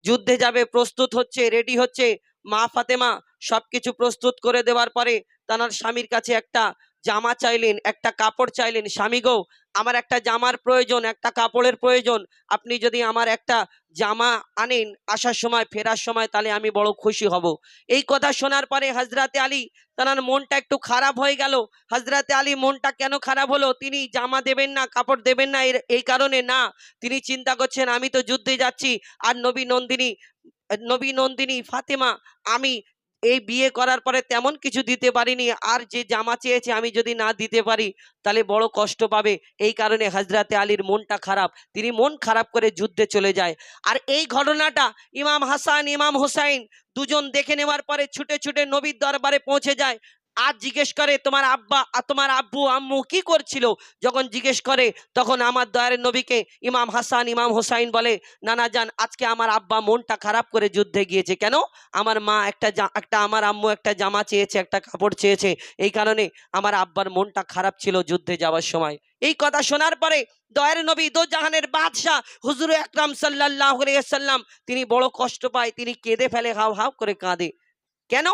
যুদ্ধে যাবে, প্রস্তুত হচ্ছে, রেডি হচ্ছে। মা ফাতেমা সবকিছু প্রস্তুত করে দেওয়ার পরে তার স্বামীর কাছে একটা জামা চাইলেন, একটা কাপড় চাইলেন। স্বামী গো, আমার একটা জামার প্রয়োজন, একটা কাপড়ের প্রয়োজন। আপনি যদি আমার একটা জামা আনেন আসার সময়, ফেরার সময়, তাহলে আমি বড় খুশি হব। এই কথা শোনার পরে হযরতে আলী তার মনটা একটু খারাপ হয়ে গেল। হযরতে আলী মনটা কেন খারাপ হলো? তিনি জামা দেবেন না, কাপড় দেবেন না এই কারণে না, তিনি চিন্তা করছেন আমি তো যুদ্ধে যাচ্ছি, আর নবী নন্দিনী ফাতেমা, আমি এই বিয়ে করার পরে তেমন কিছু দিতে পারিনি, আর যে জামা চেয়েছে আমি যদি না দিতে পারি তাহলে বড় কষ্ট পাবে। এই কারণে হযরতে আলীর মনটা খারাপ, তিনি মন খারাপ করে যুদ্ধে চলে যায়। আর এই ঘটনাটা ইমাম হাসান ইমাম হুসাইন দুজন দেখে নেওয়ার পরে ছুটে ছুটে নবীর দরবারে পৌঁছে যায়। আর জিজ্ঞেস করে তোমার আব্বা আর তোমার আব্বু আম্মু কি করছিল? যখন জিজ্ঞেস করে তখন আমার দয়ার নবীকে ইমাম হাসান ইমাম হুসাইন বলে, নানা জান, আজকে আমার আব্বা মনটা খারাপ করে যুদ্ধে গিয়েছে। কেন? আমার মা আমার আম্মু একটা জামা চেয়েছে, একটা কাপড় চেয়েছে, এই কারণে আমার আব্বার মনটা খারাপ ছিল যুদ্ধে যাওয়ার সময়। এই কথা শোনার পরে দয়ার নবী দো জাহানের বাদশাহ হুজুর আকরাম সাল্লাল্লাহু আলাইহি ওয়াসাল্লাম তিনি বড় কষ্ট পায়, তিনি কেঁদে ফেলে, হাউ হাউ করে কাঁদে। কেন?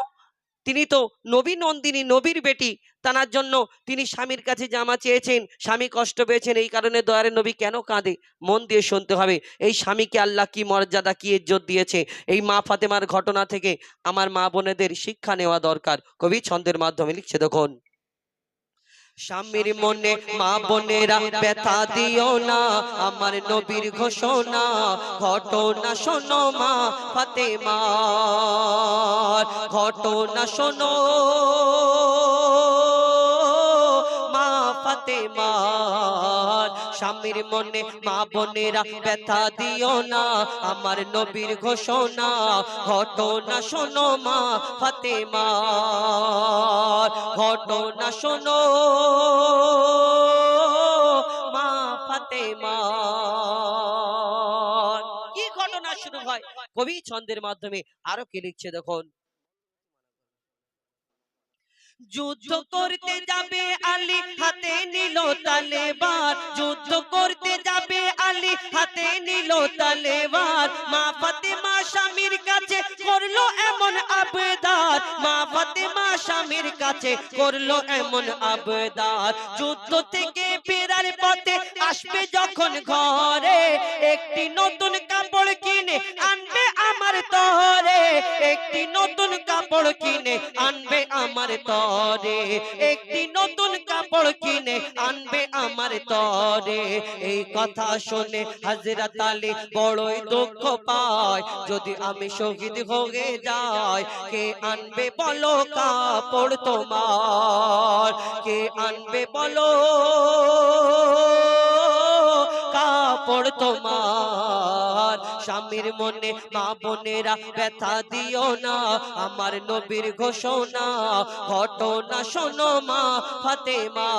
তিনি তো নবী নন্দিনী, নবীর বেটি, তার জন্য তিনি স্বামীর কাছে জামা চেয়েছেন, স্বামী কষ্ট পেয়েছেন, এই কারণে দয়ার নবী কেন কাঁদে? মন দিয়ে শুনতে হবে এই স্বামীকে আল্লাহ কি মর্যাদা, কি ইজ্জত দিয়েছে। এই মা ফাতেমার ঘটনা থেকে আমার মা বোনেদের শিক্ষা নেওয়া দরকার। কবি ছন্দের মাধ্যমে লিখছে, দেখুন, স্বামীর মনে মা বোনেরা ব্যথা দিও না, আমার নবীর ঘোষণা ঘটনা শোনো মা ফাতেমার, ঘটনা শোনো মা ফাতেমার। স্বামীর মনে মা বোনেরা ব্যথা দিও না, আমার নবীর ঘোষণা ঘটনা শোনো মা ফাতেমার, ঘটনা শোনো মা ফাতেমার। কি ঘটনা শুরু হয় কবি ছন্দের মাধ্যমে, আরো কি লিখছে দেখুন, যুদ্ধ করতে যাবে আলী হাতে নিল তলোয়ার, যুদ্ধ করতে যাবে আলী হাতে নিল তলোয়ার। মা ফাতেমা স্বামীর কাছে করলো এমন আবদার, মা ফাতেমা স্বামীর কাছে করলো এমন আবদার। যুদ্ধ থেকে ফেরার পথে আসবে যখন ঘরে, একটি নতুন কাপড় কিনে আনবে আমার তরে, একটি নতুন কাপড় কিনে আনবে আমার তরে, একটি নতুন কাপড় কিনে আনবে আমার তরে। এই কথা শুনে হযরত আলী বড়ই দুঃখ পায়, যদি আমি শহীদ হয়ে যাই কে আনবে বলো কাপড় তোমার, কে আনবে বলো কাপড় তোমার। স্বামীর মনে মা বোনেরা ব্যথা দিও না, আমার নবীর ঘোষণা ঘটনা শোনো মা ফাতেমার।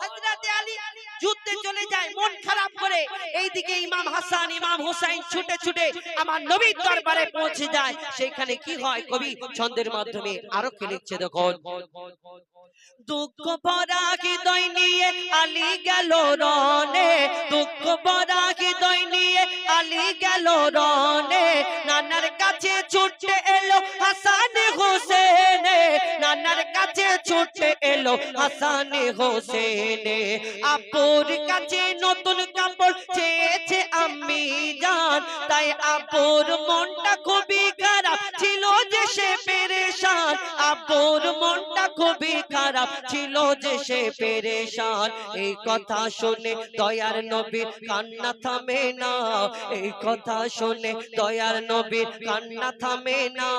হযরতে আলী যুদ্ধে চলে যায় মন খারাপ করে, এইদিকে ইমাম হাসান ইমাম হুসাইন ছুটে ছুটে আমার নবীর দরবারে পৌঁছে যায়। সেখানে কি হয় কবি ছন্দের মাধ্যমে আরো কি লিখছে দেখুন, দুঃখ ভরা হৃদয় নিয়ে আলী গেল রণে, দুঃখ ভরা হৃদয় নিয়ে আলী গেল রণে। নানার কাছে ছুটে এলো হাসান হোসেন, নানার কাছে ছুটে এলো হাসান হোসেন। আপুর কাছে নতুন কাপড় চেয়েছে আম্মি জান, তাই আপুর মনটা খুবই খারাপ ছিল যে সে পেরেশান, আপুর মনটা খুবই খারাপ ছিল যে সে পেরেশান। এই কথা শুনে দয়ার নবীর কান্না থামে না, এই কথা শুনে দয়ার নবীর কান্না থামে না।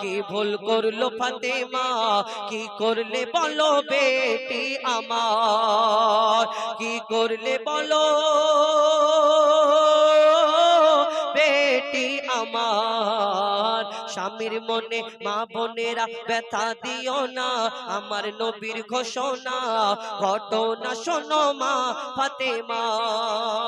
কি ভুল করলো ফাতেমা, কি করলে বলো বেটি আমার, কি করলে বলো বেটি আমার। স্বামীর মনে মা বোনেরা ব্যথা দিও না, আমার নবীর ঘোষণা ঘটনা শোনো মা ফাতেমার।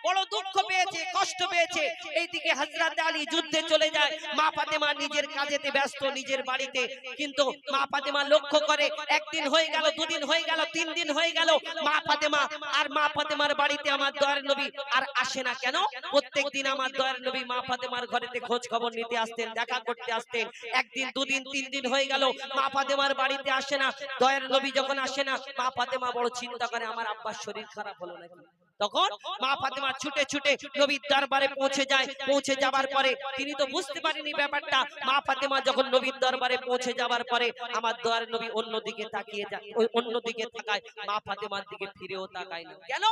বড় দুঃখ পেয়েছে, কষ্ট পেয়েছে। এইদিকে হযরত আলী যুদ্ধে চলে যায়, মা ফাতেমা নিজের কাজেতে ব্যস্ত, নিজের বাড়িতে। কিন্তু মা ফাতেমা লক্ষ্য করে একদিন হয়ে গেল, দুদিন হয়ে গেল, 3 দিন হয়ে গেল, মা ফাতেমার বাড়িতে আমার দয়ার নবী আর আসে না। কেন? প্রত্যেকদিন আমার দয়ার নবী মা ফাতেমার ঘরেতে খোঁজ খবর নিতে আসতেন, দেখা করতে আসতেন। একদিন, দুদিন, 3 দিন হয়ে গেল, মা ফাতেমার বাড়িতে আসে না। দয়ার নবী যখন আসে না, মা ফাতেমা বড় চিন্তা করে আমার আব্বার শরীর খারাপ হলো নাকি। তখন মা ফাতেমা ছুটে ছুটে নবীর দরবারে পৌঁছে যায়। পৌঁছে যাবার পরে তিনি তো বুঝতে পারেনি ব্যাপারটা। মা ফাতেমা যখন নবীর দরবারে পৌঁছে যাবার পরে আমার দয়ার নবী অন্যদিকে তাকিয়ে যায়, ওই অন্যদিকে তাকায়, মা ফাতেমার দিকে ফিরেও তাকায় না। কেন?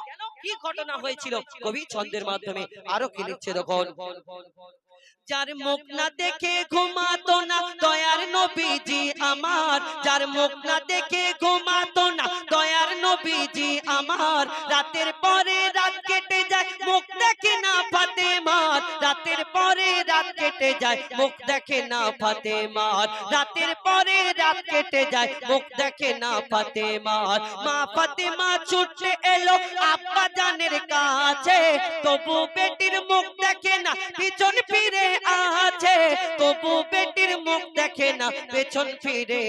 কি ঘটনা হয়েছিল? কবি ছন্দের মাধ্যমে আরো কি লিখছে দেখুন। যার মুখ না দেখে ঘুমাতো না দয়ার নবীজি আমার, যার মুখ না দেখে ঘুমাতো না দয়ার নবীজি আমার, রাতের পরে রাত কেটে যায় মুখ দেখে না ফাতেমার, রাতের পরে রাত কেটে যায় মুখ দেখে না ফাতেমার, রাতের পরে রাত কেটে যায় মুখ দেখে না ফাতেমার। মা ফাতেমা ছুটে এলো আব্বা জানের কাছে, তবু বেটির মুখ দেখে না, পিছন ফিরে আছে, তবু বেটির মুখ দেখে না, পেছন ফিরে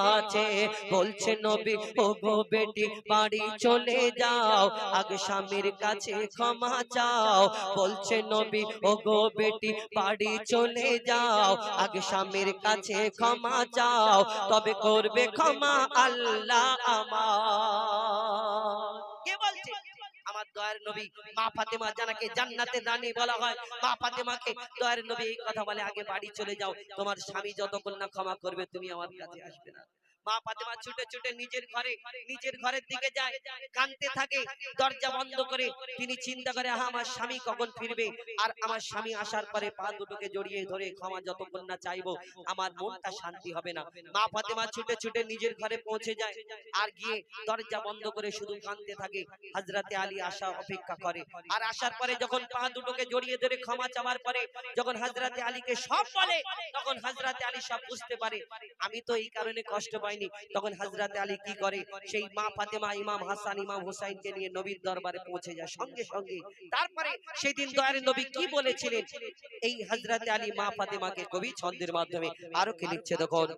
আছে। বলছে নবী ও গো বেটি বাড়ি চলে যাও, আগে স্বামীর কাছে ক্ষমা চাও। বলছে নবী ও গো বেটি বাড়ি চলে যাও, আগে স্বামীর কাছে ক্ষমা চাও, তবে করবে ক্ষমা আল্লাহ আমার। কে বলছে? আমার দয়ার নবী মা ফাতেমা, জানাকে জান্নাতের রানী বলা হয়, মা ফাতেমাকে দয়ার নবী এই কথা বলে, আগে বাড়ি চলে যাও, তোমার স্বামী যতক্ষণ না ক্ষমা করবে তুমি আমার কাছে আসবে না। মা ফাতেমা ছুটে ছুটে নিজের ঘরের দিকে যায়, কাঁদতে থাকে। দরজা বন্ধ করে তিনি চিন্তা করে, আমার স্বামী কখন ফিরবে, আর আমার স্বামী আসার পরে পা দুটোকে জড়িয়ে ধরে ক্ষমা যতক্ষণ না চাইবো আমার মনটা শান্তি হবে না। মা ফাতেমা ছুটে ছুটে নিজের ঘরে পৌঁছে যায়, আর গিয়ে দরজা বন্ধ করে শুধু কাঁদতে থাকে। হযরতে আলী আসা অপেক্ষা করে, আর আসার পরে যখন পা দুটোকে জড়িয়ে ধরে ক্ষমা চাওয়ার পরে যখন হযরতে আলীকে সব বলে, তখন হযরতে আলী সব বুঝতে পারে, আমি তো এই কারণে কষ্ট পাইনি। তখন হযরতে আলী কি করে, সেই মা ফাতেমা, ইমাম হাসান, ইমাম হুসাইনকে নিয়ে নবীর দরবারে পৌঁছে যায় সঙ্গে সঙ্গে। তারপরে সেদিন দয়ার নবী কি বলেছিলেন, এই হযরতে আলী মা ফাতেমাকে কবি ছন্দের মাধ্যমে আরো কি লিখছে দেখুন।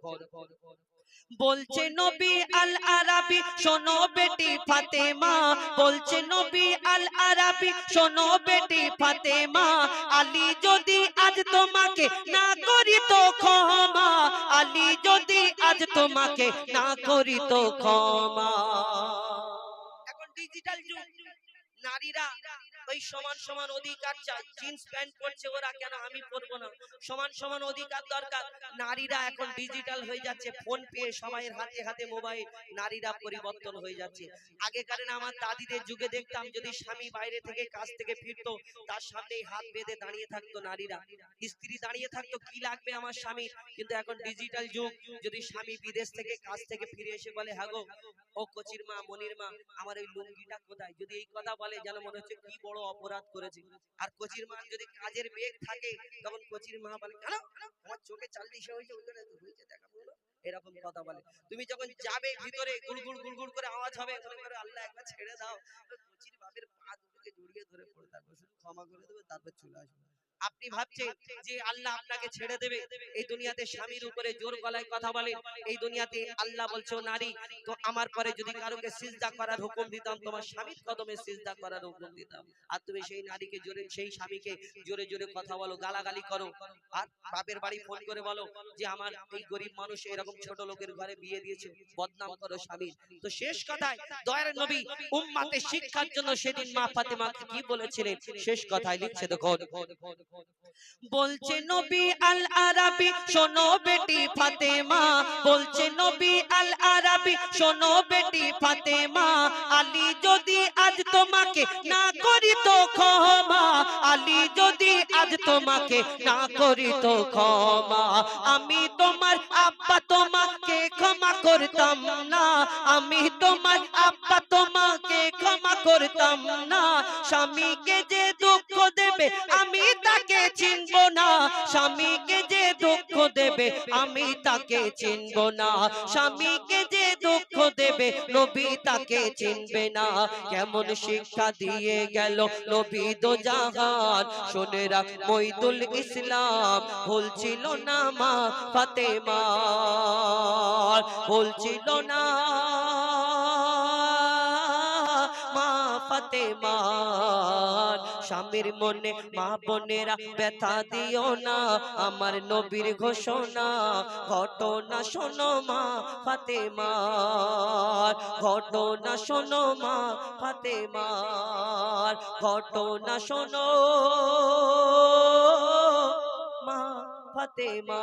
বলছে নবী আল আরাবি শোনো বেটি ফাতেমা, বলছে নবী আল আরাবি শোনো বেটি ফাতেমা, আলী যদি আজ তোমাকে না করি তো ক্ষমা, আলী যদি আজ তোমাকে না করি তো ক্ষমা। এখন ডিজিটাল যুগ, নারীরা ওই সমান সমান অধিকার চায়। জিন্স প্যান্ট পরছে ওরা, কেন আমি পরবো না? সমান সমান অধিকার দরকার। নারীরা এখন ডিজিটাল হয়ে যাচ্ছে, ফোন পেয়ে সবাই হাতে হাতে মোবাইল, নারীরা পরিবর্তন হয়ে যাচ্ছে। আগেকার আমার দাদিদের যুগে দেখতাম, যদি স্বামী বাইরে থেকে কাজ থেকে ফিরতো, তার সামনেই হাত বেঁধে দাঁড়িয়ে থাকতো নারীরা, স্ত্রী দাঁড়িয়ে থাকতো কি লাগবে আমার স্বামীর। কিন্তু এখন ডিজিটাল যুগ, যদি স্বামী বিদেশ থেকে কাজ থেকে ফিরে এসে বলে, হাগো ও কচির মা, মনির মা, আমার ওই লুঙ্গিটা কোথায়, যদি এই কথা বলে যেন মনে হচ্ছে কি বড় অপরাধ করেছে। আর কচির মা যদি কাজের বেগ থাকে, তখন কচির মা বলে, কেন আমার চোখে 40 হয়েছে, ওইখানে হয়েছে দেখা বলো, এরকম কথা বলে। তুমি যখন যাবে ভিতরে, গুড়গুড় গুড়গুড় করে আওয়াজ হবে, মনে করো আল্লাহ একবার ছেড়ে দাও, কচির বাপের পা দুটোকে জড়িয়ে ধরে পড়ে থাকবে, শুধু ক্ষমা করে দেবে, তারপর চলে আসবে। আপনি ভাবছেন যে আল্লাহ আপনাকে ছেড়ে দেবে? এই দুনিয়াতে স্বামীর উপরে জোর গলায় কথা বলে, এই দুনিয়াতে আল্লাহ বলছো নারী তো আমার পরে যদি কারোকে সিজদা করার হুকুম দিতাম, তোমার স্বামীর কদমে সিজদা করার হুকুম দিতাম, আর তুমি সেই নারীকে জোরে, সেই স্বামীকে জোরে জোরে কথা বলো, গালাগালি করো, আর বাপের বাড়ি ফোন করে বলো যে আমার এই গরিব মানুষ এরকম ছোট লোকের ঘরে বিয়ে দিয়েছে, বদনাম করো স্বামীর। তো শেষ কথায় দয়ার নবী উম্মাতে শিক্ষার জন্য সেদিন মা ফাতেমাকে কি বলেছিলেন, শেষ কথায় লিখছে দেখো। বলছে নবী আল আরাবি শোনো বেটি ফাতেমা, বলছে নবী আল আরাবি শোনো বেটি ফাতেমা, আলী যদি আজ তোমাকে না করি তো ক্ষমা, আলী যদি আজ তোমাকে না করি তো ক্ষমা, আমি তোমার আব্বা তোমাকে ক্ষমা করতাম না, আমি তোমার আব্বা তোমাকে ক্ষমা করতাম না, স্বামীকে যে দুঃখ দেবে দেবে আমি তাকে চিনব না, স্বামীকে যে দুঃখ দেবে আমি তাকে চিনব না, স্বামীকে যে দুঃখ দেবে নবী তাকে চিনবে না। কেমন শিক্ষা দিয়ে গেল নবী দো জাহান, শুনে রাখ মঈদুল ইসলাম ভুল ছিল না মা ফাতেমা, ভুল ছিল না মা ফাতেমা। স্বামীর মনে মা বোনেরা ব্যথা দিও না, আমার নবীর ঘোষণা ঘটনা শোনো মা ফাতেমা, ঘটনা শোনো মা ফাতেমা, ঘটনা শোনো মা ফাতেমা।